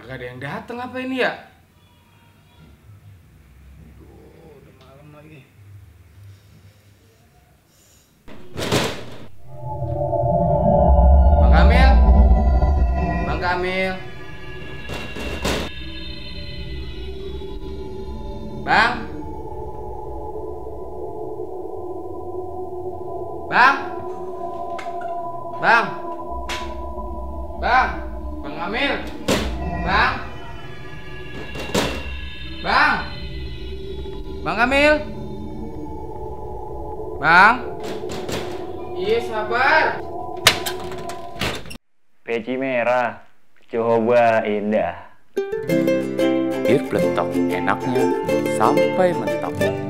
Kagak ada yang datang apa ini ya? Duh, udah malam lagi. Bang Kamil? Bang Kamil? Bang? Bang? Bang? Bang? Bang Kamil? Bang? Bang? Bang Kamil? Bang? Iya, sabar. Peci merah, coba indah. Bir peletok, enaknya sampai mentok.